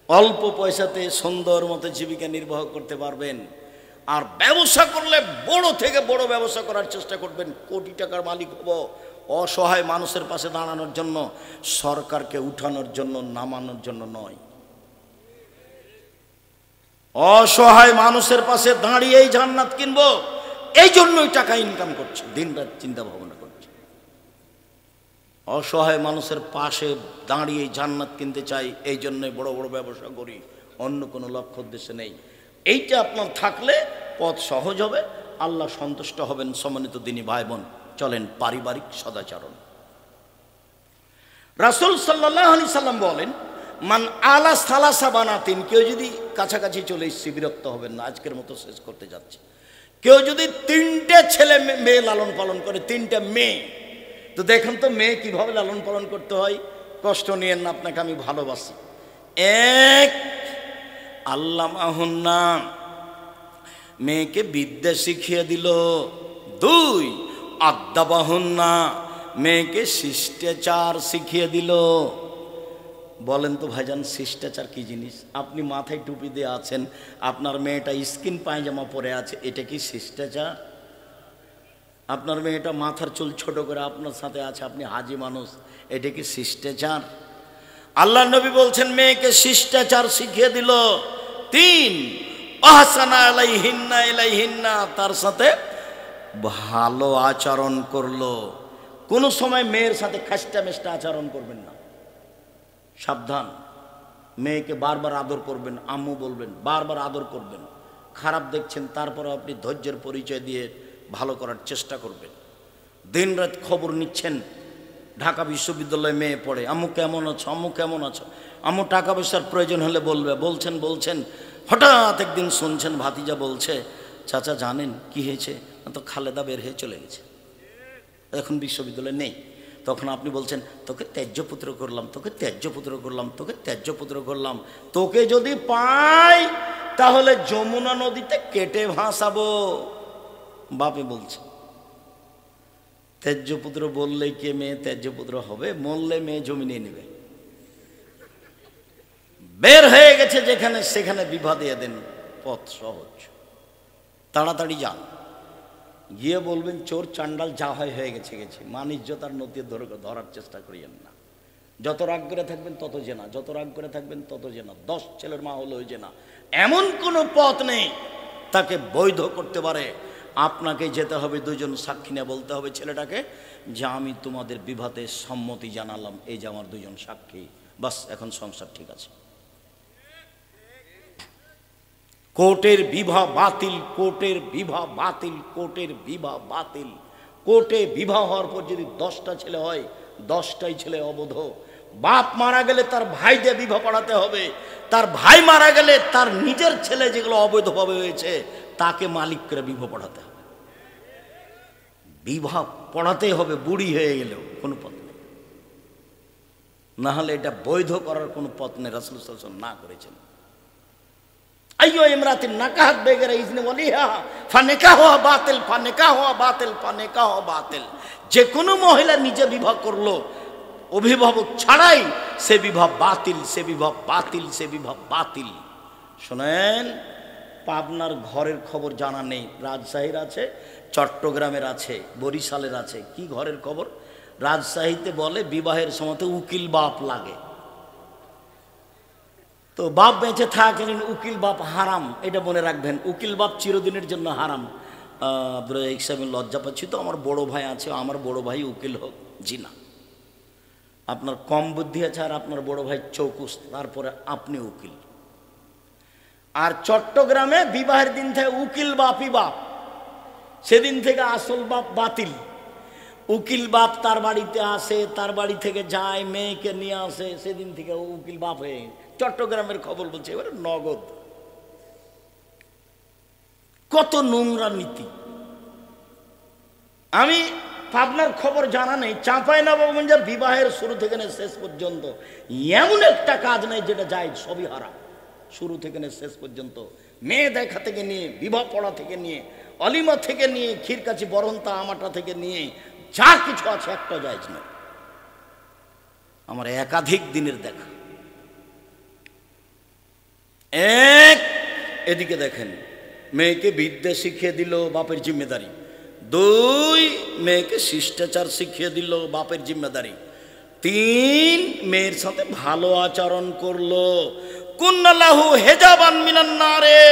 অল্প পয়সাতে সুন্দর মতো জীবিকা নির্বাহ করতে পারবেন। আর ব্যবসা করলে বড় থেকে বড় ব্যবসা করার চেষ্টা করবেন, কোটি টাকার মালিক হব। অসহায় মানুষের পাশে দাঁড়ানোর জন্য, সরকারকে উঠানোর জন্য, নামানোর জন্য নয়। অসহায় মানুষের পাশে দাঁড়িয়েই জান্নাত কিনবো, এই জন্যই টাকা ইনকাম করছে, দিনরাত চিন্তা ভাবনা করছে। অসহায় মানুষের পাশে দাঁড়িয়ে জান্নাত কিনতে চাই, এই জন্যই বড় বড় ব্যবসা করি, অন্য কোনো লক্ষ্য উদ্দেশ্যে নেই। এইটা আপনার থাকলে পথ সহজ হবে, আল্লাহ সন্তুষ্ট হবেন। সম্মানিত দিনী ভাই বোন, চলেন পারিবারিক সদাচরণ। রাসূল সাল্লাল্লাহু আলাইহি সাল্লাম বলেন, মান আলা সালাসা বানাতিন, কেউ যদি কাছাকাছি চলে এসেছি, বিরক্ত হবেন না, আজকের মতো শেষ করতে যাচ্ছে। কেউ যদি 3টে ছেলে মেয়ে লালন পালন করে, 3টে মেয়ে, তো দেখেন তো মেয়ে কিভাবে লালন পালন করতে হয়। কষ্ট নিয়েন না, আপনাকে আমি ভালোবাসি। 1, আল্লামাহুন্না, মেয়েকে বিদ্যা শিখিয়ে দিল। 2, আদ্দাবাহুন্না, মেয়েকে শিষ্টাচার শিখিয়ে দিল। বলেন তো ভাইজান, শিষ্টাচার কি জিনিস? আপনি মাথায় টুপি দিয়ে আছেন, আপনার মেয়েটা স্কিন পায়জামা পরে আছে, এটা কি শিষ্টাচার? আপনার মেয়েটা মাথার চুল ছোট করে আপনার সাথে আছে, আপনি হাজি মানুষ, এটা কি শিষ্টাচার? আল্লাহ নবী বলছেন মেয়েকে শিষ্টাচার শিখিয়ে দিল। 3, আহসানা আলাইহিন্না ইলাইহিন্না, তার সাথে ভালো আচরণ করলো। কোনো সময় মেয়ের সাথে খাস্টা মেষ্টা আচরণ করবেন না, সাবধান। মেয়েকে বারবার আদর করবেন, আম্মু বলবেন, বারবার আদর করবেন। খারাপ দেখছেন, তারপরে আপনি ধৈর্যের পরিচয় দিয়ে ভালো করার চেষ্টা করবেন। দিনরাত খবর নিচ্ছেন, ঢাকা বিশ্ববিদ্যালয়ে মেয়ে পড়ে, আম্মু কেমন আছো, আম্মু কেমন আছো, আম্মু টাকা পয়সার প্রয়োজন হলে বলবে, বলছেন। হঠাৎ একদিন শুনছেন ভাতিজা বলছে, চাচা জানেন কি হয়েছে? না তো খালেদা বের হয়ে চলে গেছে, এখন বিশ্ববিদ্যালয়ে নেই। তখন আপনি বলছেন, তোকে ত্যায্যপুত্র করলাম, তোকে ত্যায্যপুত্র করলাম, তোকে ত্যায্যপুত্র করলাম। তোকে যদি পাই তাহলে যমুনা নদীতে কেটে ভাসাবো, বাপে বলছে। ত্যায্যপুত্র বললেই কে মেয়ে ত্যায্যপুত্র হবে? মরলে মেয়ে জমি নিয়ে নেবে। বের হয়ে গেছে যেখানে সেখানে বিবাহ দিয়ে দেন, পথ সহজ, তাড়াতাড়ি যান। গিয়ে বলবেন, চোর চান্ডাল যা হয় হয়ে গেছে, মানিজ্যতার নদী ধরার চেষ্টা করিয়েন না। যত রাগ করে থাকবেন তত জেনা, যত রাগ করে থাকবেন তত জেনা। 10 ছেলের মা হলো জেনা। এমন কোনো পথ নেই তাকে বৈধ করতে পারে। আপনাকে যেতে হবে, 2 জন সাক্ষী নিয়ে বলতে হবে ছেলেটাকে যে আমি তোমাদের বিবাহে সম্মতি জানালাম, এই যে আমার 2 জন সাক্ষী, বাস এখন সংসার ঠিক আছে। কোর্টের বিবাহ বাতিল, কোর্টের বিবাহ বাতিল, কোর্টের বিবাহ বাতিল। কোর্টে বিবাহ হওয়ার পর যদি 10টা ছেলে হয়, 10টাই ছেলে অবৈধ। বাপ মারা গেলে তার ভাই দিয়ে বিবাহ পড়াতে হবে, তার ভাই মারা গেলে তার নিজের ছেলে যেগুলো অবৈধভাবে হয়েছে তাকে মালিক করে বিবাহ পড়াতে হবে। বিবাহ পড়াতে হবে, বুড়ি হয়ে গেলেও কোনো পথ নেই, না হলে এটা বৈধ করার কোনো পথ নেই। রাসূল সাল্লাল্লাহু আলাইহি ওয়াসাল্লাম না করেছেন। আইয়ো ইমরাতিন নাকাহাত বেগেরে ইজনে ওয়ালিহা ফানিকাহুহা বাতিল, ফানিকাহুহা বাতিল, ফানিকাহুহা বাতিল। যে কোনো মহিলা নিজে বিবাহ করলো অভিভাবক ছাড়াই, সে বিবাহ বাতিল, সে বিবাহ বাতিল, সে বিবাহ বাতিল। শোনেন, পাবনার ঘরের খবর জানা নেই, রাজশাহীর আছে, চট্টগ্রামের আছে, বরিশালের আছে। কি ঘরের খবর? রাজশাহীতে বলে বিবাহের সময় উকিল বাপ লাগে। তো বাপ বেঁচে থাকলেন, উকিল বাপ হারাম, এটা মনে রাখবেন। উকিল বাপ চিরদিনের জন্য হারাম। আমি লজ্জা পাচ্ছি, তো আমার বড় ভাই আছে, আমার বড় ভাই উকিল হোক। জি না, আপনার কম বুদ্ধি আছে, আর আপনার বড় ভাই চৌকুস, তারপরে আপনি উকিল। আর চট্টগ্রামে বিবাহের দিন থেকে উকিল বাপই বাপ, সেদিন থেকে আসল বাপ বাতিল। উকিল বাপ তার বাড়িতে আসে, তার বাড়ি থেকে যায়, মেয়েকে নিয়ে আসে, সেদিন থেকে উকিল বাপ হয়ে। চট্টগ্রামের খবর বলছে, এবারে নগদ। কত নোংরা নীতি। আমি পাবনার খবর জানা নেই, চাঁপাইনবাবগঞ্জে বিবাহের শুরু থেকে শেষ পর্যন্ত এমন একটা কাজ নেই যেটা যায়, সবই হারাম। শুরু থেকে শেষ পর্যন্ত মেয়ে দেখা থেকে নিয়ে, বিবাহ পড়া থেকে নিয়ে, অলিমা থেকে নিয়ে, ক্ষীরকাচি বরন্তা আমাটা থেকে নিয়ে যা কিছু আছে একটা জায়েজ নয়। আমার একাধিক দিনের দেখা। এক, এদিকে দেখেন, মেয়েকে বিদ্যা শিখিয়ে দিল, বাপের জিম্মেদারি। দুই, মেয়েকে শিষ্টাচার শিখিয়ে দিল, বাপের জিম্মেদারি। তিন, মেয়ের সাথে ভালো আচরণ করলো। কুন্নাল্লাহু হেজাবান মিনান নারে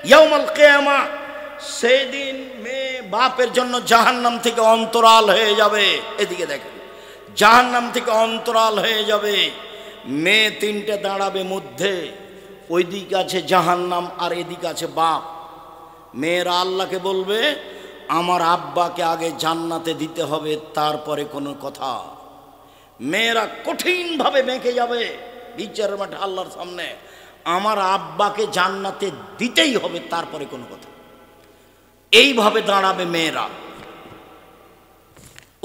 ইয়াউমাল কিয়ামা, সেই দিন মেয়ে বাপের জন্য জাহান্নাম থেকে অন্তরাল হয়ে যাবে। এদিকে দেখেন, জাহান্নাম থেকে অন্তরাল হয়ে যাবে। মেয়ে তিনটে দাঁড়াবে মধ্যে, ওই দিকে আছে জাহান্নাম আর এদিকে আছে বাপ। মেয়েরা আল্লাহকে বলবে, আমার আব্বাকে আগে জান্নাতে দিতে হবে, তারপরে কোনো কথা। মেয়েরা কঠিনভাবে বেঁকে যাবে বিচারের মাঠে আল্লাহর সামনে, আমার আব্বাকে জান্নাতে দিতেই হবে, তারপরে কোনো কথা। এইভাবে দাঁড়াবে মেয়েরা।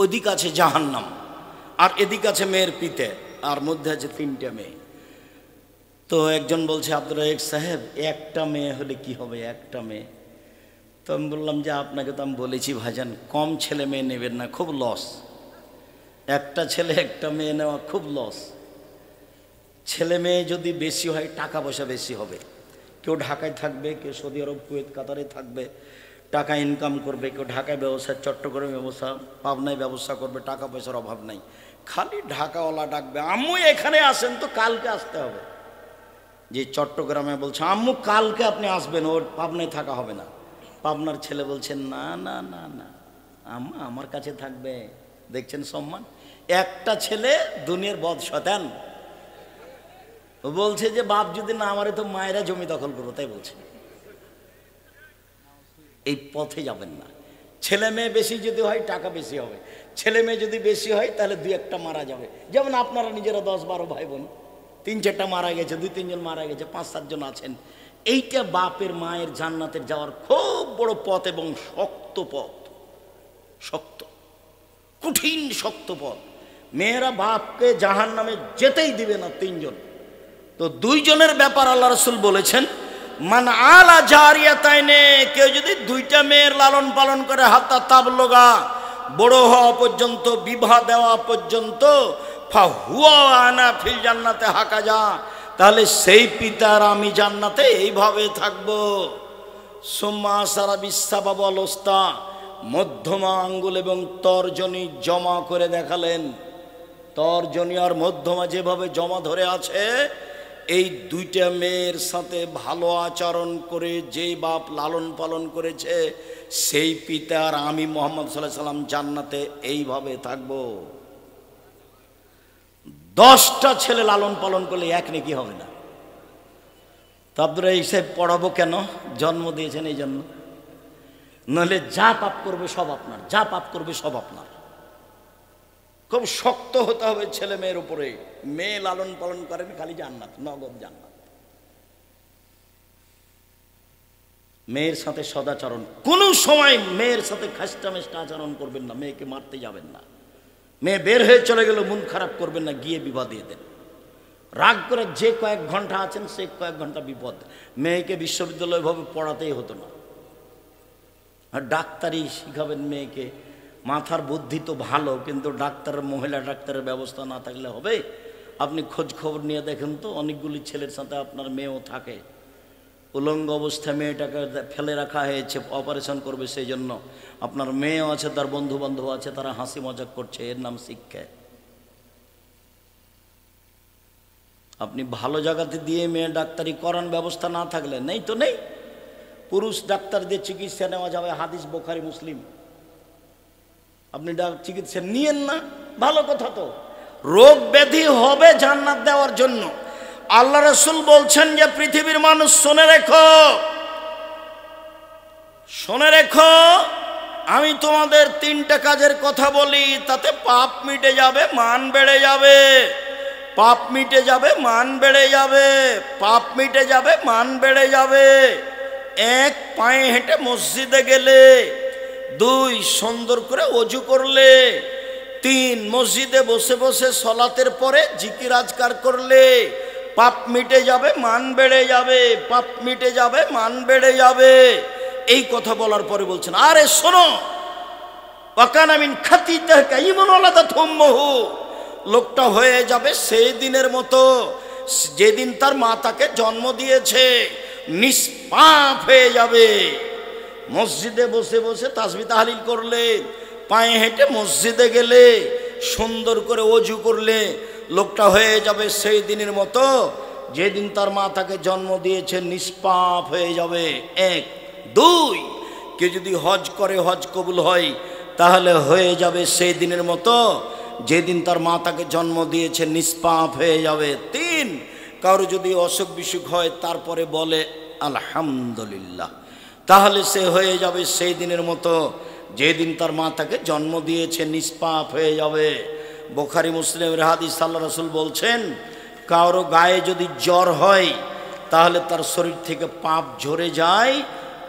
ওদিকে আছে জাহান্নাম আর এদিকে আছে মেয়ের পিতে, আর মধ্যে আছে তিনটে মেয়ে। তো একজন বলছে, আব্দুর রাজ্জাক সাহেব, একটা মেয়ে হলে কি হবে, একটা মেয়ে। তো আমি বললাম যে আপনাকে তো আমি বলেছি ভাইজান, কম ছেলে মেয়ে নেবেন না, খুব লস। একটা ছেলে একটা মেয়ে নেওয়া খুব লস। ছেলে মেয়ে যদি বেশি হয়, টাকা পয়সা বেশি হবে। কেউ ঢাকায় থাকবে, কেউ সৌদি আরব, কুয়েত, কাতারে থাকবে, টাকা ইনকাম করবে। কেউ ঢাকায় ব্যবসা, চট্টগ্রামে ব্যবসা, পাবনায় ব্যবসা করবে, টাকা পয়সার অভাব নাই। খালি ঢাকাওয়ালা ডাকবে, আম্মু এখানে আসেন তো, কালকে আসতে হবে। যে চট্টগ্রামে বলছে, আম্মু কালকে আপনি আসবেন, ওর পাবনায় থাকা হবে না। পাবনার ছেলে বলছেন, না না না না, আম্মা আমার কাছে থাকবে। দেখছেন সম্মান। একটা ছেলে দুনিয়ার বদ শয়তান, ও বলছে যে বাপ যদি না আমারে তো মায়েরা জমি দখল করবো, তাই বলছে। এই পথে যাবেন না। ছেলে মেয়ে বেশি যদি হয়, টাকা বেশি হবে। ছেলে মেয়ে যদি বেশি হয়, তাহলে দুই একটা মারা যাবে। যেমন আপনারা নিজেরা 10-12 ভাই বোন, 3-4টা মারা গেছে, 2-3 জন মারা গেছে, 5-7 জন আছেন। এইটা বাপের মায়ের জান্নাতের যাওয়ার খুব বড় পথ এবং শক্ত পথ, শক্ত, কঠিন শক্ত পথ। মেয়েরা বাপকে জাহান্নামে যেতেই দিবে না 3 জন। তো 2 জনের ব্যাপার আল্লাহ রাসূল বলেছেন, মান আলা জারিয়াতাইনে, কেউ যদি 2টা মেয়ের লালন পালন করে, হাত্তা তাবলুগা, বড় হওয়া পর্যন্ত, বিবাহ দেওয়া পর্যন্ত, ফাহুয়া আনা ফিল জান্নাতে হাকাজা, তাহলে সেই পিতার আমি জান্নাতে এইভাবে থাকবো। সুম্মা সারা বিসাবাব অলস্তা, মধ্যমা আঙ্গুল এবং তর্জনী জমা করে দেখালেন। তর্জনী আর মধ্যমা যেভাবে জমা ধরে আছে, এই 2টা মেয়ের সাথে ভালো আচরণ করে যে বাপ লালন পালন করেছে, সেই পিতার আমি মুহাম্মদ সাল্লাল্লাহু আলাইহি সাল্লাম জান্নাতে এইভাবে থাকবো। 10টা ছেলে লালন পালন করলে এক নেকি হবে না। তো আব্দুর রাজ্জাক সাহেব পড়াবো কেন? জন্ম দিয়েছেন এই জন্য। নাহলে যা পাপ করবে সব আপনার, যা পাপ করবে সব আপনার। খুব শক্ত হতে হবে ছেলে মেয়ের উপরে। মেয়ে লালন পালন করেন, খালি জান্নাত, নগদ জান্নাত। মেয়ের সাথে সদাচরণ, কোনো সময় মেয়ের সাথে খাস্টা মেস্টা আচরণ করবেন না। মেয়েকে মারতে যাবেন না। মেয়ে বের হয়ে চলে গেল, মন খারাপ করবেন না, গিয়ে বিবাহ দিয়ে দেন। রাগ করে যে কয়েক ঘন্টা আছেন, সে কয়েক ঘন্টা বিপদ। মেয়েকে বিশ্ববিদ্যালয় ভাবে পড়াতেই হতো না। আর ডাক্তারি শিখাবেন মেয়েকে। মাথার বুদ্ধি তো ভালো, কিন্তু ডাক্তারের, মহিলা ডাক্তারের ব্যবস্থা না থাকলে হবে? আপনি খোঁজ খবর নিয়ে দেখেন তো, অনেকগুলি ছেলের সাথে আপনার মেয়েও থাকে। উলঙ্গ অবস্থায় মেয়েটাকে ফেলে রাখা হয়েছে, অপারেশন করবে, সেই জন্য আপনার মেয়েও আছে, তার বন্ধু বান্ধব আছে, তারা হাসি মজাক করছে, এর নাম শিক্ষা। আপনি ভালো জায়গাতে দিয়ে মেয়ে ডাক্তারি করান, ব্যবস্থা না থাকলে, নেই তো নেই। পুরুষ ডাক্তার দিয়ে চিকিৎসা নেওয়া যাবে, হাদিস বুখারী মুসলিম। আপনি চিকিৎসা নিয়েন না, ভালো কথা তো। রোগ ব্যাধি হবে জান্নাত দেওয়ার জন্য। আল্লাহ রাসূল বলছেন যে পৃথিবীর মানুষ শুনে রেখো, শুনে রেখো, আমি তোমাদের 3টা কাজের কথা বলি, তাতে পাপ মিটে যাবে, মান বেড়ে যাবে। পাপ মিটে যাবে, মান বেড়ে যাবে। পাপ মিটে যাবে, মান বেড়ে যাবে। 1, পায়ে হেঁটে মসজিদে গেলে। 2, সুন্দর করে ওযু করলে। 3, মসজিদে বসে বসে সলাতের পরে জিকির আজকার করলে। পাপ মিটে যাবে, মান বেড়ে যাবে। পাপ মিটে যাবে, মান বেড়ে যাবে। এই কথা বলার পরে বলছেন, আরে শোনো, ওয়াকানা মিন খাতিতাকা ইমানুল্লাহ তুম্মহু, লোকটা হয়ে যাবে সেই দিনের মতো যেদিন তার মা তাকে জন্ম দিয়েছে নিষ্পাপ হয়ে যাবে। মসজিদে বসে বসে তাসবিহ তাহলিল করলে, পায়ে হেঁটে মসজিদে গেলে, সুন্দর করে ওযু করলে লোকটা হয়ে যাবে সেই দিনের মতো যেদিন তার মা তাকে জন্ম দিয়েছে, নিষ্পাপ হয়ে যাবে। এক। দুই, কেউ যদি হজ করে হজ কবুল হয় তাহলে হয়ে যাবে সেই দিনের মতো যেদিন তার মা তাকে জন্ম দিয়েছে, নিষ্পাপ হয়ে যাবে। তিন, কারো যদি অসুখ বিসুখ হয় তারপরে বলে আলহামদুলিল্লাহ, তাহলে সে হয়ে যাবে সেই দিনের মতো যেদিন তার মা তাকে জন্ম দিয়েছে, নিষ্পাপ হয়ে যাবে। বুখারী মুসলিমের হাদিস, আল্লাহ রাসূল বলছেন কারো গায়ে যদি জ্বর হয় তাহলে তার শরীর থেকে পাপ ঝরে যায়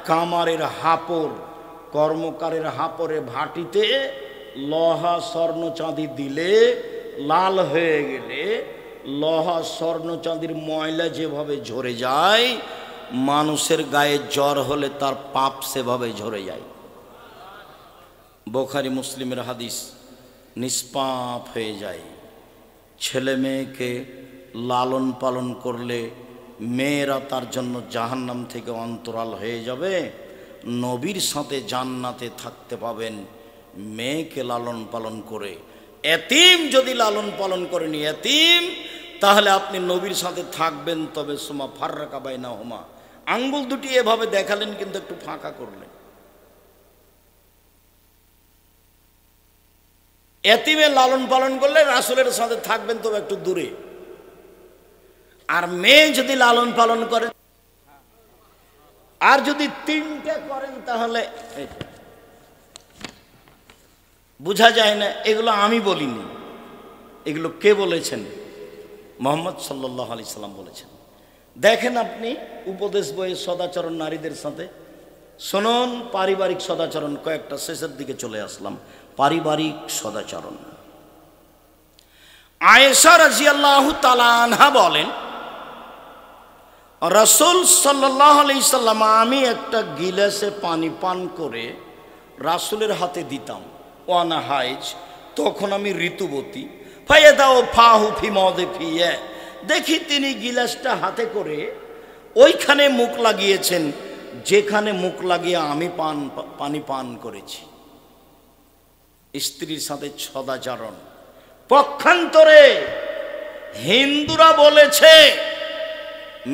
কামারের হাপড়, কর্মকারের হাপড়ে ভাটিতে লোহা স্বর্ণ চাঁদি দিলে লাল হয়ে গেলে লোহা স্বর্ণ চাঁদির ময়লা যেভাবে ঝরে যায়, মানুষের গায়ে জ্বর হলে তার পাপ সেভাবে ঝরে যায়। বুখারী মুসলিমের হাদিস। নিষ্পাপ হয়ে যায়। ছেলে মেয়েকে লালন পালন করলে মেয়েরা তার জন্য জাহান্নাম থেকে অন্তরাল হয়ে যাবে, নবীর সাথে জান্নাতে থাকতে পাবেন মেয়েকে লালন পালন করে। এতিম যদি লালন পালন করেনি এতিম, তাহলে আপনি নবীর সাথে থাকবেন। তবে সুমা ফাররাকা বাইনাহুমা, আঙ্গুল দুটি এভাবে দেখালেন কিন্তু একটু ফাঁকা করলেন। এতিমের লালন পালন করলে রাসূলের সাথে থাকবেন, তবে একটু দূরে। আর মেয়ে যদি লালন পালন করেন আর যদি তিনটে করেন তাহলে বোঝা যায় না। এগুলো আমি বলিনি, এগুলো কে বলেছেন? মুহাম্মদ সাল্লাল্লাহু আলাইহি সাল্লাম বলেছেন। দেখেন আপনি উপদেশ বইয়ে সদাচরণ নারীদের সাথে শুনুন, পারিবারিক সদাচরণ কয়েকটা, শেষের দিকে চলে আসলাম। পারিবারিক সদাচরণ। আয়েশা রাদিয়াল্লাহু তাআলা আনহা বলেন, রাসূল সাল্লাল্লাহু আলাইহি সাল্লাম, আমি একটা গিলাসে পানি পান করে রাসূলের হাতে দিতাম, ওয়ানা হাইজ, তখন আমি ঋতুবতী। ফায়াদাও ফাহু ফি মাওদিফিয়া, দেখি তিনি গিলাসটা হাতে করে ওইখানে মুখ লাগিয়েছেন যেখানে মুখ লাগিয়ে আমি পানি পান করেছি। স্ত্রীর সাথে সদাচরণ। পক্ষান্তরে হিন্দুরা বলেছে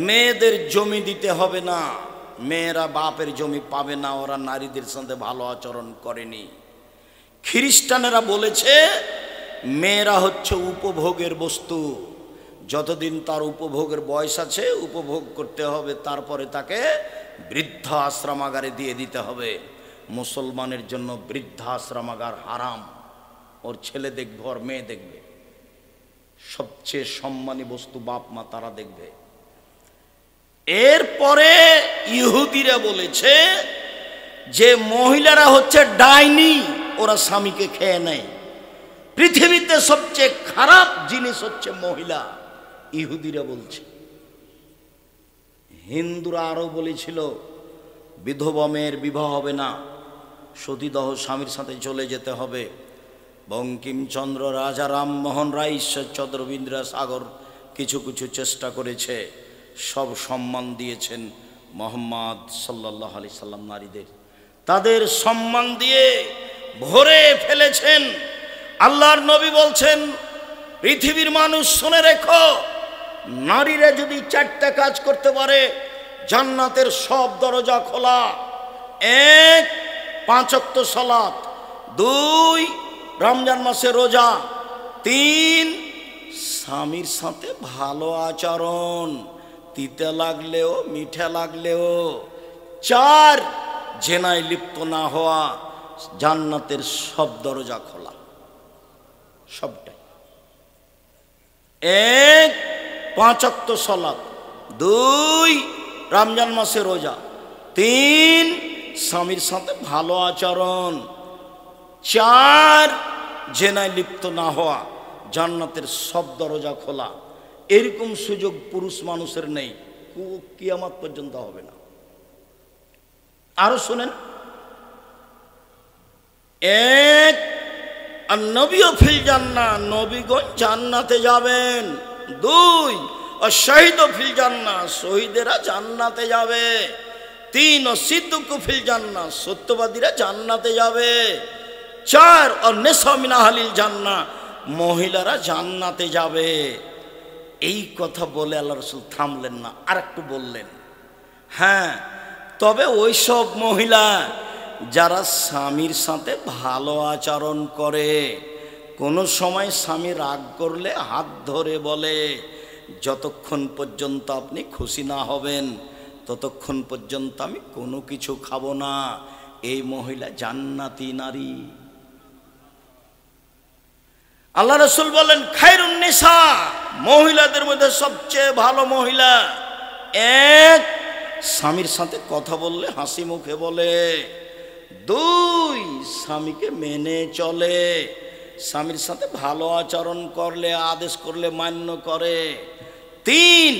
মেয়েদের জমি দিতে হবে না, মেয়েরা বাপের জমি পাবে না, ওরা নারীদের সাথে ভালো আচরণ করেনি। খ্রিস্টানেরা বলেছে মেয়েরা হচ্ছে উপভোগের বস্তু, যতদিন তার উপভোগের বয়স আছে উপভোগ করতে হবে, তারপরে তাকে বৃদ্ধাশ্রমাগারে দিয়ে দিতে হবে। মুসলমানের জন্য বৃদ্ধাশ্রমাগার হারাম। ওর ছেলে দেখবে, ওর মেয়ে দেখবে, সবচেয়ে সম্মানী বস্তু বাপ মা, তারা দেখবে। এরপরে ইহুদিরা বলেছে যে মহিলারা হচ্ছে ডাইনি, ওরা স্বামীকে খেয়ে নেয়। পৃথিবীতে সবচেয়ে খারাপ জিনিস হচ্ছে মহিলা, ইহুদিরা বলছে। হিন্দুরা আরো বলেছিল বিধবা মেয়ের বিবাহ হবে না, সতীদাহ স্বামীর সাথে চলে যেতে হবে। বঙ্কিমচন্দ্র, রাজা রামমোহন রায়, ঈশ্বরচন্দ্র বিদ্যাসাগর কিছু কিছু চেষ্টা করেছে, সব সম্মান দিয়েছেন মুহাম্মদ সাল্লাল্লাহু আলাইহি সাল্লাম নারীদের, তাদের সম্মান দিয়ে ভরে ফেলেছেন। আল্লাহর নবী বলছেন, পৃথিবীর মানুষ শুনে রেখো, নারীরা যদি চারটা কাজ করতে পারে জান্নাতের সব দরজা খোলা। এক, 5 ওয়াক্ত সালাত। 2, রমজান মাসে রোজা। 3, স্বামীর সাথে ভালো আচরণ, তিতে লাগলেও মিঠা লাগলেও। 4, জেনায় লিপ্ত না হওয়া, জান্নাতের সব দরজা খোলা, সবটাই। 1, 5 ওয়াক্ত সালাত। 2, রমজান মাসে রোজা। 3, স্বামীর সাথে ভালো আচরণ। 4, জেনায় লিপ্ত না হওয়া, জান্নাতের সব দরজা খোলা। এরকম সুযোগ পুরুষ মানুষের নেই, কিয়ামত পর্যন্ত হবে না। আরো শুনেন, 1, আর নবীও ফিল জান্নাহ, নবীগণ জান্নাতে যাবেন। 2, অশহীদ ফিল জান্নাহ, শহীদেরা জান্নাতে যাবে। 3 অসিদ্দুক ফিল জান্নাহ, সত্যবাদীরা জান্নাতে যাবে। 4 অন্নেসা মিন আহলিল জান্নাহ, মহিলারা জান্নাতে যাবে। এই কথা বলে আল্লাহ রাসূল থামলেন না, আর একটু বললেন, হ্যাঁ তবে ওই সব মহিলা যারা স্বামীর সাথে ভালো আচরণ করে, কোনো সময় স্বামী রাগ করলে হাত ধরে বলে যতক্ষণ পর্যন্ত আপনি খুশি না হবেন ততক্ষণ পর্যন্ত আমি কোনো কিছু খাবো না, এই মহিলা জান্নাতি নারী। আল্লাহ রাসূল বলেন খায়রুন নিসা, মহিলাদের মধ্যে সবচেয়ে ভালো মহিলা, 1 স্বামীর সাথে কথা বললে হাসি মুখে বলে, 2 স্বামীকে মেনে চলে, স্বামীর সাথে ভালো আচরণ করলে আদেশ করলে মান্য করে, 3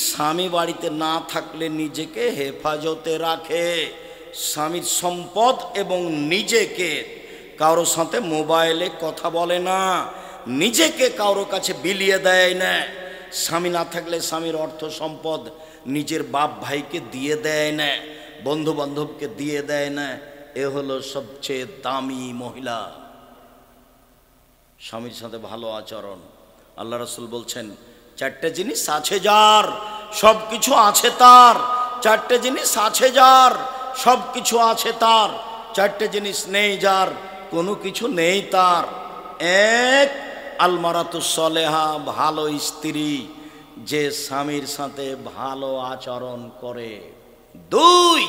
স্বামী বাড়িতে না থাকলে নিজেকে হেফাজতে রাখে, স্বামীর সম্পদ এবং নিজেকে কারোর সাথে মোবাইলে কথা বলে না, নিজেকে কারোর কাছে বিলিয়ে দেয় না, স্বামী না থাকলে স্বামীর অর্থ সম্পদ নিজের বাপ ভাইকে দিয়ে দেয় না, বন্ধু বান্ধবকে দিয়ে দেয় না। এ হলো সবচেয়ে দামি মহিলা, স্বামীর সাথে ভালো আচরণ। আল্লাহ রাসূল বলছেন 4টে জিনিস আছে যার, সব কিছু আছে তার। 4টে জিনিস আছে যার, সব কিছু আছে তার। 4টে জিনিস নেই যার, কোনো কিছু নেই তার। 1 আলমারাতুস সলেহা, ভালো স্ত্রী, যে স্বামীর সাথে ভালো আচরণ করে। 2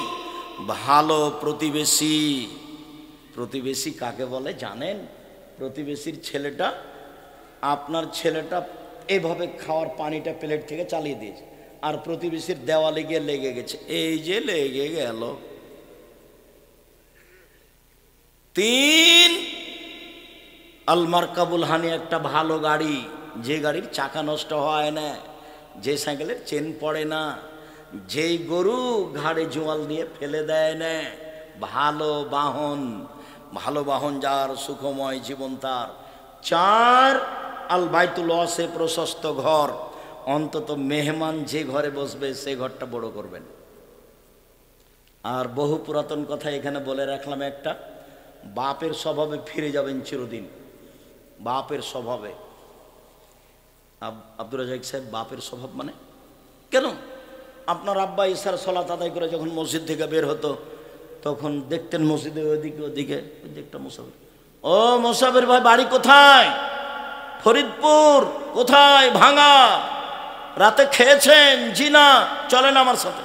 ভালো প্রতিবেশী। প্রতিবেশী কাকে বলে জানেন? প্রতিবেশীর ছেলেটা, আপনার ছেলেটা এভাবে খাওয়ার পানিটা প্লেট থেকে চালিয়ে দিয়েছে, আর প্রতিবেশীর দেওয়ালে গিয়ে লেগে গেছে, এই যে লেগে গেল। 3 আলমারকাবুল হানি, একটা ভালো গাড়ি, যে গাড়ির চাকা নষ্ট হয় না, যে সাইকেলের চেন পড়ে না, যেই গরু ঘাড়ে জোয়াল দিয়ে ফেলে দেয় না, ভালো বাহন। ভালো বাহন যার, সুখময় জীবন তার। 4 আল বাইতুল ওয়াসে, প্রশস্ত ঘর, অন্তত মেহমান যে ঘরে বসবে সে ঘরটা বড় করবেন। আর বহু পুরাতন কথা এখানে বলে রাখলাম একটা, বাপের স্বভাবে ফিরে যাবেন চিরদিন। বাপের স্বভাবে। আব্দুর রাজাক সাহেব, বাপের স্বভাব মানে কেন? আপনার আব্বা ইশার সলাত আদায় করে যখন মসজিদ থেকে বের হতো তখন দেখতেন মসজিদে ওদিকে ওদিকে একটা মুসাফির, ও মুসাফির ভাই বাড়ি কোথায়? ফরিদপুর। কোথায়? ভাঙা। রাতে খেয়েছেন? জি না। চলেন আমার সাথে।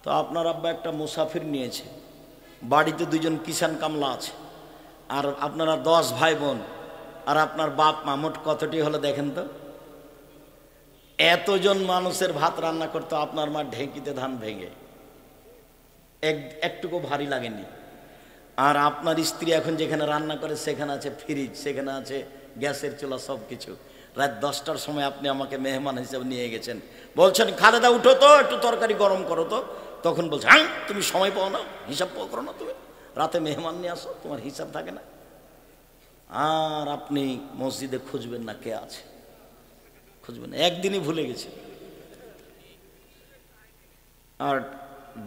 তো আপনার আব্বা একটা মুসাফির নিয়েছে, বাড়িতে 2জন কিষান কামলা আছে, আর আপনারা 10 ভাই বোন, আর আপনার বাপ মা, মোট কতটি হলো দেখেন তো? এতজন মানুষের ভাত রান্না করতো আপনার মা ঢেঁকিতে ধান ভেঙে, একটুকু ভারী লাগেনি। আর আপনার স্ত্রী এখন যেখানে রান্না করে সেখানে আছে ফ্রিজ, সেখানে আছে গ্যাসের চুলা, সব কিছু। রাত 10টার সময় আপনি আমাকে মেহমান হিসেবে নিয়ে গেছেন, বলছেন খালেদা উঠো তো, একটু তরকারি গরম করো তো। তখন বলছে হ্যাঁ তুমি সময় পাও না, হিসাব করো না, তুমি রাতে মেহমান নিয়ে আসো, তোমার হিসাব থাকে না। আর আপনি মসজিদে খুঁজবেন না কে আছে, খুঁজবেন না, একদিনই ভুলে গেছে। আর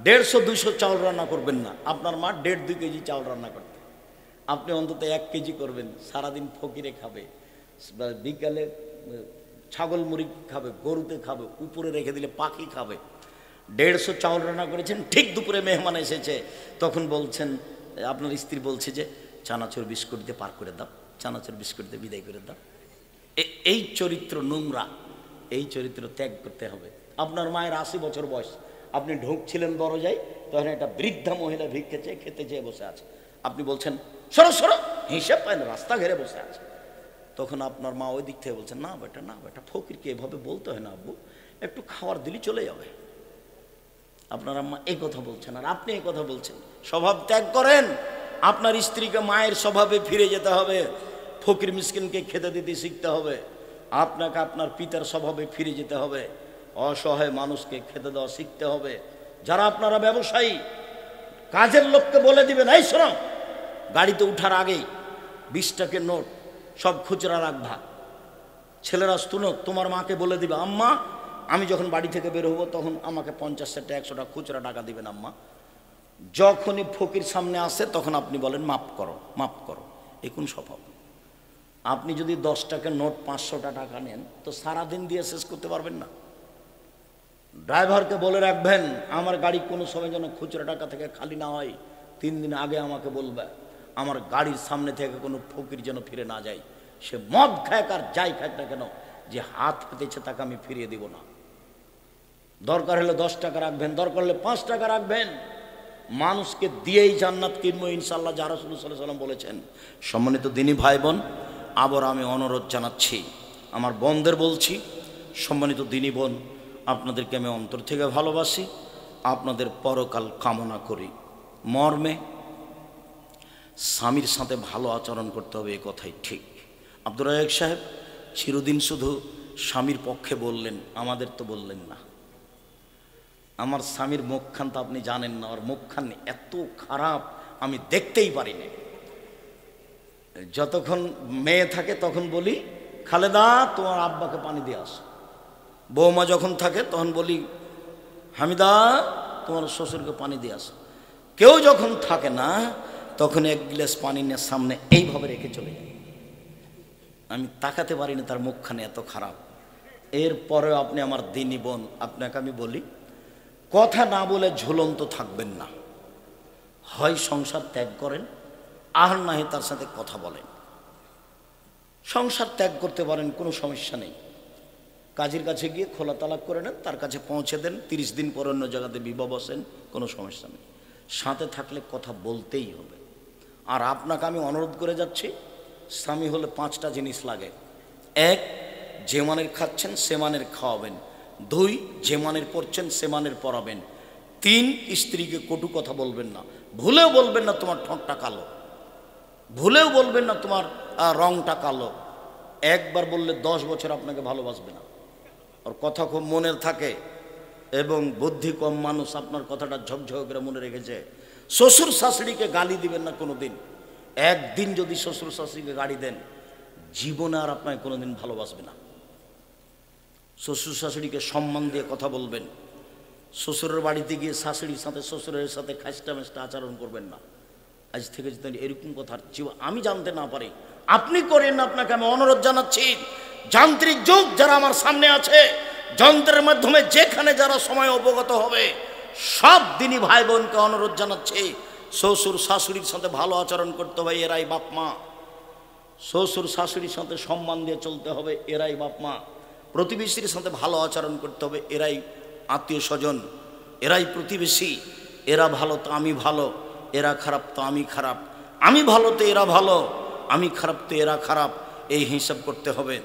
150-200 চাউল রান্না করবেন না, আপনার মা 1.5-2 কেজি চাউল রান্না করতে, আপনি অন্তত 1 কেজি করবেন। সারাদিন ফকিরে খাবে, বিকালে ছাগল মুরগি খাবে, গরুতে খাবে, উপরে রেখে দিলে পাখি খাবে। 150 চাউল রান্না করেছেন, ঠিক দুপুরে মেহমান এসেছে, তখন বলছেন, আপনার স্ত্রী বলছে যে চানাচুর বিস্কুট দিয়ে পার করে দাও, চানাচুর বিস্কুট দিয়ে বিদায় করে দাও। এই চরিত্র নোংরা, এই চরিত্র ত্যাগ করতে হবে। আপনার মায়ের 80 বছর বয়স, আপনি ঢুকছিলেন দরজায়, তখন একটা বৃদ্ধা মহিলা ভিক্ষে চেয়ে খেতে চেয়ে বসে আছে, আপনি বলছেন সরো সরো, হিসেব পায় না, রাস্তা ঘেরে বসে আছে। তখন আপনার মা ওই দিক থেকে বলছেন, না বেটা ফকিরকে এভাবে বলতে হয় না আব্বু, একটু খাবার দিলি চলে যাবে। আপনার আম্মা এই কথা বলছেন আর আপনি এই কথা বলছেন। স্বভাব ত্যাগ করেন, আপনার স্ত্রীকে মায়ের স্বভাবে ফিরে যেতে হবে, ফকির মিসকিনকে খেতে দিতে শিখতে হবে, আপনাকে আপনার পিতার স্বভাবে ফিরে যেতে হবে, অসহায় মানুষকে খেতে দেওয়া শিখতে হবে। যারা আপনারা ব্যবসায়ী, কাজের লোককে বলে দিবেন, এই শোনো, গাড়িতে উঠার আগেই 20 টাকার নোট সব খুচরা রাখবা, ছেলেরা শুনো, তোমার মাকে বলে দিবে, আম্মা আমি যখন বাড়ি থেকে বের হবো তখন আমাকে 50 টাকা 100 টাকা খুচরা টাকা দিবেন আম্মা। যখনই ফকির সামনে আসে তখন আপনি বলেন মাফ করো, মাফ করো। এ কোন স্বভাব? আপনি যদি 10 টাকার নোট 500 টাকা নেন তো সারাদিন দিয়ে শেষ করতে পারবেন না। ড্রাইভারকে বলে রাখবেন আমার গাড়ি কোনো সময় যেন খুচরা টাকা থেকে খালি না হয়, 3 দিন আগে আমাকে বলবে, আমার গাড়ির সামনে থেকে কোনো ফকির যেন ফিরে না যায়। সে মদ খায় আর যাই খায় না কেন, যে হাত পেতেছে তাকে আমি ফিরিয়ে দিব না। দরকার হলে 10 টাকা রাখবেন, দরকার হলে 5 টাকা রাখবেন, মানুষকে দিয়েই জান্নাত কিনবো ইনশাআল্লাহ, যা রাসূলুল্লাহ সাল্লাল্লাহু আলাইহি ওয়াসাল্লাম বলেছেন। সম্মানিত দিনী ভাই বোন, আবার আমি অনুরোধ জানাচ্ছি, আমার বোনদের বলছি, সম্মানিত দিনী বোন, আপনাদেরকে আমি অন্তর থেকে ভালোবাসি, আপনাদের পরকাল কামনা করি। মর্মে স্বামীর সাথে ভালো আচরণ করতে হবে, এ কথাই ঠিক। আব্দুর রাজ্জাক সাহেব চিরদিন শুধু স্বামীর পক্ষে বললেন, আমাদের তো বললেন না। আমার স্বামীর মুখখান তো আপনি জানেন না, আর মুখখান এত খারাপ আমি দেখতেই পারি না। যতক্ষণ মেয়ে থাকে তখন বলি, খালেদা তোমার আব্বাকে পানি দিয়ে আসো। বৌমা যখন থাকে তখন বলি, হামিদা তোমার শ্বশুরকে পানি দিয়ে আসো। কেউ যখন থাকে না তখন 1 গ্লাস পানি নিয়ে সামনে এইভাবে রেখে চলে যায়। আমি তাকাতে পারি না, তার মুখখানে এত খারাপ। এরপরেও আপনি আমার দিনী বোন, আপনাকে আমি বলি, কথা না বলে ঝুলন্ত থাকবেন না। হয় সংসার ত্যাগ করেন, আর না হয় তার সাথে কথা বলেন। সংসার ত্যাগ করতে পারেন, কোনো সমস্যা নেই। কাজের কাছে গিয়ে খোলা তালাক করে নেন, তার কাছে পৌঁছে দেন, 30 দিন পর অন্য জায়গাতে বিবাহ বসেন, কোনো সমস্যা নেই। সাথে থাকলে কথা বলতেই হবে। আর আপনাকে আমি অনুরোধ করে যাচ্ছি, স্বামী হলে 5টা জিনিস লাগে। 1, যে মানের খাচ্ছেন সে মানের খাওয়াবেন। 2, যে মানের পড়ছেন সে মানের পড়াবেন। 3, স্ত্রীকে কটু কথা বলবেন না। ভুলেও বলবেন না তোমার ঠোঁটটা কালো, ভুলেও বলবেন না তোমার রংটা কালো। একবার বললে 10 বছর আপনাকে ভালোবাসবে না। ওর কথা খুব মনে থাকে এবং বুদ্ধি কম মানুষ, আপনার কথাটা ঝকঝক করে মনে রেখেছে। শ্বশুর শাশুড়িকে গালি দিবেন না কোনোদিন। একদিন যদি শ্বশুর শাশুড়িকে গালি দেন, জীবনে আর আপনাকে কোনোদিন ভালোবাসবে না। শ্বশুর শাশুড়িকে সম্মান দিয়ে কথা বলবেন। শ্বশুরের বাড়িতে গিয়ে শাশুড়ির সাথে শ্বশুরের সাথে খাস্টা মেস্টা আচরণ করবেন না। আজ থেকে যদি এরকম কথা আমি জানতে না পারি, আপনি করেন না। আপনাকে আমি অনুরোধ জানাচ্ছি, যান্ত্রিক যুগ যারা আমার সামনে আছে, যন্ত্রের মাধ্যমে যেখানে যারা সময় অবগত হবে, সব দিনই ভাই বোনকে অনুরোধ জানাচ্ছি, শ্বশুর শাশুড়ির সাথে ভালো আচরণ করতে হবে, এরাই বাপ মা। শ্বশুর শাশুড়ির সাথে সম্মান দিয়ে চলতে হবে, এরাই বাপ মা। প্রতিবেশীর সাথে ভালো আচরণ করতে হবে, এরাই আত্মীয় স্বজন, এরাই প্রতিবেশী। এরা ভালো তো আমি ভালো, এরা খারাপ তো আমি খারাপ, আমি ভালো তো এরা ভালো, আমি খারাপ তো এরা খারাপ, এই হিসাব করতে হবে।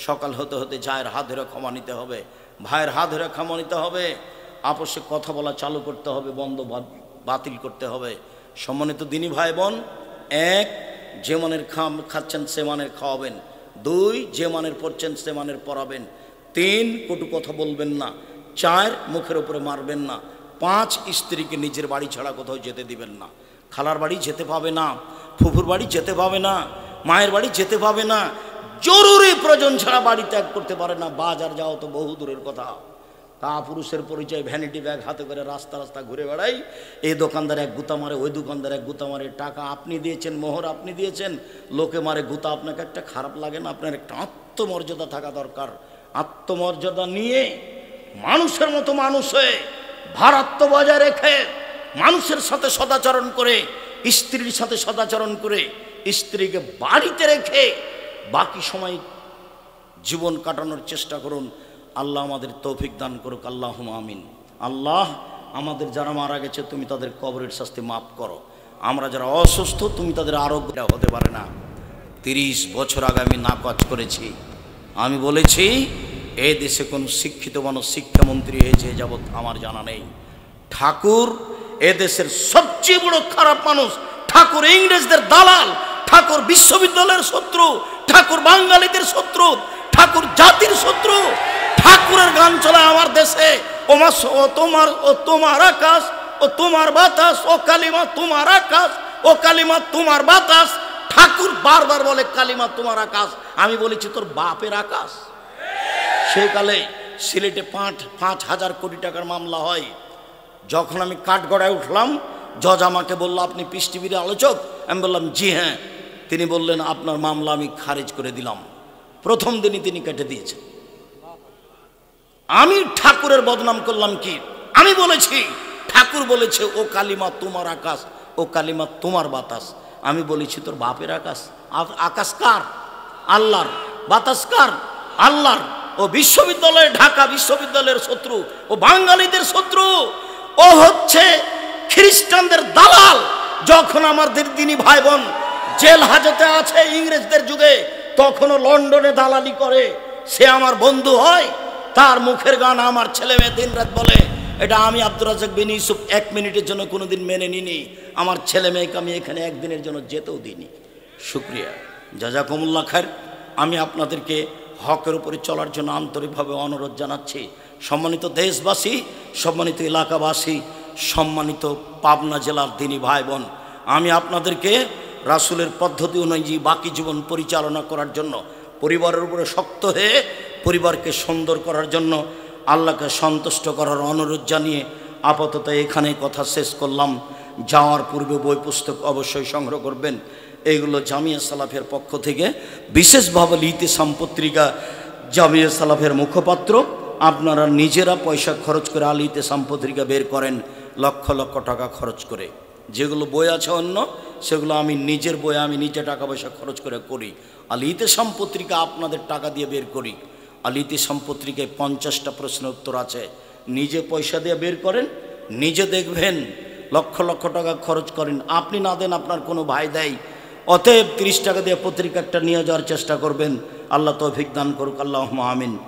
সকাল হতে হতে জায়ের হাত ধরে ক্ষমা নিতে হবে, ভাইয়ের হাত ধরে ক্ষমা নিতে হবে, আপসে কথা বলা চালু করতে হবে, বন্ধ বাতিল করতে হবে। সম্মানিত দিনী ভাই বোন, 1, যে মানের খাচ্ছেন সে মানের খাওয়াবেন। 2, যে মানের পড়ছেন সে মানের পড়াবেন। 3, কটু কথা বলবেন না। 4, মুখের উপরে মারবেন না। 5, স্ত্রীকে নিজের বাড়ি ছাড়া কোথাও যেতে দিবেন না। খালার বাড়ি যেতে পাবে না, ফুফুর বাড়ি যেতে পাবে না, মায়ের বাড়ি যেতে পাবে না, জরুরি প্রয়োজন ছাড়া বাড়ি ত্যাগ করতে পারে না। বাজার যাও তো বহু দূরের কথা। তা পুরুষের পরিচয় ভ্যানিটি ব্যাগ হাতে করে রাস্তা রাস্তা ঘুরে বেড়াই, এই দোকানদার এক গুতা মারে, ওই দোকানদার এক গুতা মারে, টাকা আপনি দিয়েছেন, মোহর আপনি দিয়েছেন, লোকে মারে গুতা, আপনাকে একটা খারাপ লাগে না? আপনার একটা আত্মমর্যাদা থাকা দরকার। আত্মমর্যাদা নিয়ে মানুষের মতো মানুষ হয়ে ভারাত্ম বজায় রেখে মানুষের সাথে সদাচরণ করে, স্ত্রীর সাথে সদাচরণ করে, স্ত্রীকে বাড়িতে রেখে বাকি সময় জীবন কাটানোর চেষ্টা করুন। আল্লাহ আমাদের তৌফিক দান করুক, আল্লাহুম্মা আমিন। আল্লাহ, আমাদের যারা মারা গেছে তুমি তাদের কবরের শাস্তি মাফ করো। আমরা যারা অসুস্থ তুমি তাদের আরোগ্য হতে পারে না। 30 বছর আগে আমি নাকচ করেছি, আমি বলেছি এই দেশে কোন শিক্ষিত মানুষ শিক্ষামন্ত্রী হয়েছে যাবৎ আমার জানা নেই। ঠাকুর এদেশের সবচেয়ে বড় খারাপ মানুষ। ঠাকুর ইংরেজদের দালাল, ঠাকুর বিশ্ববিদ্যালয়ের শত্রু, ঠাকুর বাঙালিদের শত্রু, ঠাকুর জাতির শত্রু। ঠাকুরের গান চলে আমার দেশে, ও তোমার আকাশ, ও তোমার বাতাস, ও কালিমা তোমার আকাশ, ও কালিমা তোমার বাতাস। ঠাকুর বারবার বলে কালিমা তোমার আকাশ। আমি বলেছি তোর বাপের আকাশ। সেকালে সিলেটে 5,000 কোটি টাকার মামলা হয়। যখন আমি কাঠগড়ায় উঠলাম, জজ আমাকে বলল, আপনি পিস টিভির আলোচক? আমি বললাম, জি হ্যাঁ। তিনি বললেন, আপনার মামলা আমি খারিজ করে দিলাম। প্রথম দিনই তিনি কেটে দিয়েছেন। আমি ঠাকুরের বদনাম করলাম কি? আমি বলেছি, ঠাকুর বলেছে, ও কালিমা তোমার আকাশ, ও কালিমা তোমার বাতাস। আমি বলেছি, তোর বাপের আকাশ? আকাশ কার? আল্লাহর। বাতাস কার? আল্লাহর। ও বিশ্ববিদ্যালয়, ঢাকা বিশ্ববিদ্যালয়ের শত্রু, ও বাঙালিদের শত্রু, ও হচ্ছে খ্রিস্টানদের দালাল। যখন আমাদের দিনী ভাই বোন জেল হাজতে আছে ইংরেজদের যুগে, তখনও লন্ডনে দালালি করে, সে আমার বন্ধু হয়? তার মুখের গান আমার ছেলে মেয়ে দিন রাত বলে। এটা আমি আব্দুর রাজ্জাক বিন ইউসুফ 1 মিনিটের জন্য কোনোদিন মেনে নিনি। আমার ছেলে মেয়েকে আমি এখানে একদিনের জন্য যেতেও দিইনি। শুক্রিয়া, জাযাকুমুল্লাহ খায়ের। আমি আপনাদেরকে হকের উপরে চলার জন্য আন্তরিকভাবে অনুরোধ জানাচ্ছি। সম্মানিত দেশবাসী, সম্মানিত এলাকাবাসী, সম্মানিত পাবনা জেলার দিনী ভাই বোন, আমি আপনাদেরকে রাসূলের পদ্ধতি অনুযায়ী বাকি জীবন পরিচালনা করার জন্য, পরিবারের উপরে শক্ত হয়ে পরিবারকে সুন্দর করার জন্য, আল্লাহকে সন্তুষ্ট করার অনুরোধ জানিয়ে আপাতত এখানে কথা শেষ করলাম। যাওয়ার পূর্বে বই পুস্তক অবশ্যই সংগ্রহ করবেন। এইগুলো জামিয়া সালাফের পক্ষ থেকে বিশেষভাবে ইতিসাম পত্রিকা, জামিয়া সালাফের মুখপাত্র, আপনারা নিজেরা পয়সা খরচ করে আল ইতিসাম পত্রিকা বের করেন, লক্ষ লক্ষ টাকা খরচ করে। যেগুলো বই আছে অন্য, সেগুলো আমি নিজের বই আমি নিজে টাকা পয়সা খরচ করে করি। আল ইতিসাম পত্রিকা আপনাদের টাকা দিয়ে বের করি। আল ইতিসাম পত্রিকায় 50টা প্রশ্নের উত্তর আছে। নিজে পয়সা দিয়ে বের করেন, নিজে দেখবেন, লক্ষ লক্ষ টাকা খরচ করেন। আপনি না দেন, আপনার কোনো ভাই দেয়। অতএব 30 টাকা দিয়ে পত্রিকা একটা নিয়ে যাওয়ার চেষ্টা করবেন। আল্লাহ তৌফিক দান করুক। আল্লাহুম্মা আমিন।